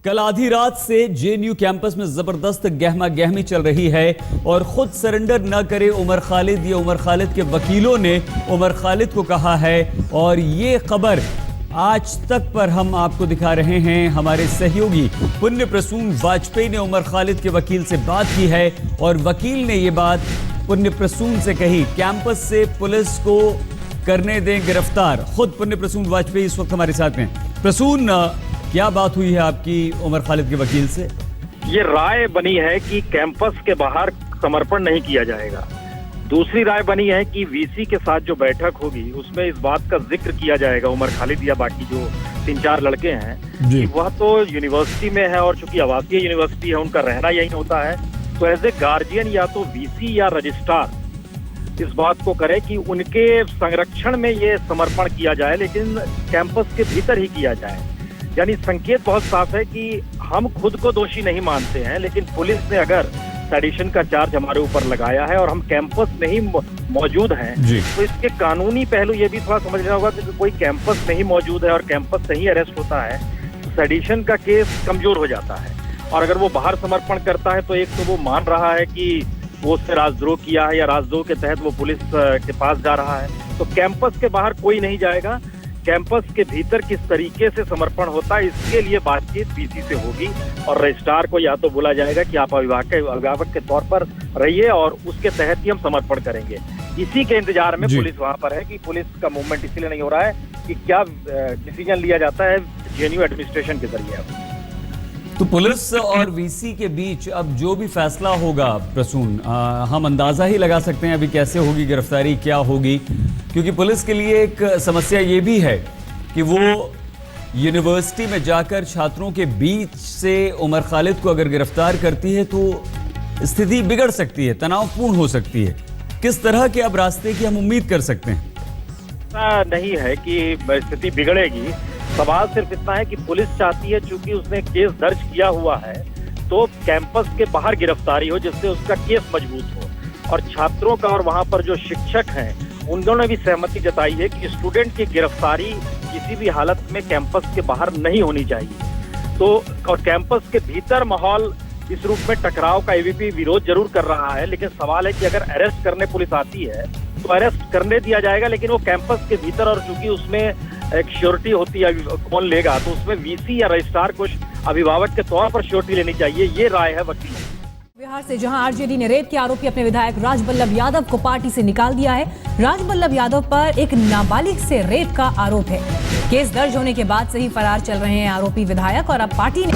कल आधी रात से जेएनयू कैंपस में जबरदस्त गहमा गहमी चल रही है और खुद सरेंडर न करे उमर खालिद, ये उमर खालिद के वकीलों ने उमर खालिद को कहा है। और ये खबर आज तक पर हम आपको दिखा रहे हैं। हमारे सहयोगी पुण्य प्रसून वाजपेयी ने उमर खालिद के वकील से बात की है और वकील ने ये बात पुण्य प्रसून से कही, कैंपस से पुलिस को करने दें गिरफ्तार। खुद पुण्य प्रसून वाजपेयी इस वक्त हमारे साथ हैं। प्रसून, क्या बात हुई है आपकी उमर खालिद के वकील से? ये राय बनी है कि कैंपस के बाहर समर्पण नहीं किया जाएगा। दूसरी राय बनी है कि वीसी के साथ जो बैठक होगी उसमें इस बात का जिक्र किया जाएगा, उमर खालिद या बाकी जो 3-4 लड़के हैं कि वह तो यूनिवर्सिटी में है और चूंकि आवासीय यूनिवर्सिटी है, उनका रहना यही होता है, तो एज ए गार्जियन या तो वीसी या रजिस्ट्रार इस बात को करे कि उनके संरक्षण में ये समर्पण किया जाए, लेकिन कैंपस के भीतर ही किया जाए। यानी संकेत बहुत साफ है कि हम खुद को दोषी नहीं मानते हैं, लेकिन पुलिस ने अगर सेडिशन का चार्ज हमारे ऊपर लगाया है और हम कैंपस में ही मौजूद हैं, तो इसके कानूनी पहलू ये भी थोड़ा समझना होगा कि कोई कैंपस में ही मौजूद है और कैंपस से ही अरेस्ट होता है तो सेडिशन का केस कमजोर हो जाता है। और अगर वो बाहर समर्पण करता है तो एक तो वो मान रहा है कि वो उससे राजद्रोह किया है या राजद्रोह के तहत वो पुलिस के पास जा रहा है, तो कैंपस के बाहर कोई नहीं जाएगा। कैंपस के भीतर किस तरीके से समर्पण होता है इसके लिए बातचीत वीसी से होगी और रजिस्ट्रार को या तो बोला जाएगा कि आप अभिभावक के तौर पर रहिए और उसके तहत ही हम समर्पण करेंगे। इसी के इंतजार में पुलिस वहां पर है कि पुलिस का मूवमेंट इसीलिए नहीं हो रहा है कि क्या डिसीजन लिया जाता है जेएनयू एडमिनिस्ट्रेशन के जरिए। तो पुलिस और वीसी के बीच अब जो भी फैसला होगा प्रसून, हम अंदाजा ही लगा सकते हैं अभी कैसे होगी गिरफ्तारी, क्या होगी, क्योंकि पुलिस के लिए एक समस्या ये भी है कि वो यूनिवर्सिटी में जाकर छात्रों के बीच से उमर खालिद को अगर गिरफ्तार करती है तो स्थिति बिगड़ सकती है, तनावपूर्ण हो सकती है। किस तरह के अब रास्ते की हम उम्मीद कर सकते हैं? नहीं है कि स्थिति बिगड़ेगी, सवाल सिर्फ इतना है कि पुलिस चाहती है चूंकि उसने केस दर्ज किया हुआ है तो कैंपस के बाहर गिरफ्तारी हो जिससे उसका केस मजबूत हो। और छात्रों का और वहां पर जो शिक्षक हैं उन दोनों ने भी सहमति जताई है कि स्टूडेंट की गिरफ्तारी किसी भी हालत में कैंपस के बाहर नहीं होनी चाहिए। तो और कैंपस के भीतर माहौल इस रूप में टकराव का एबीवीपी विरोध जरूर कर रहा है, लेकिन सवाल है कि अगर अरेस्ट करने पुलिस आती है तो अरेस्ट करने दिया जाएगा, लेकिन वो कैंपस के भीतर और चूंकि उसमें एक श्योरिटी होती है कौन लेगा, तो उसमें वीसी या रजिस्ट्रार को अभिभावक के तौर पर श्योरिटी लेनी चाहिए, ये राय है वकील। बिहार से जहां आरजेडी ने रेप के आरोपी अपने विधायक राजबल्लभ यादव को पार्टी से निकाल दिया है। राजबल्लभ यादव पर एक नाबालिग से रेप का आरोप है। केस दर्ज होने के बाद से ही फरार चल रहे हैं आरोपी विधायक और अब पार्टी ने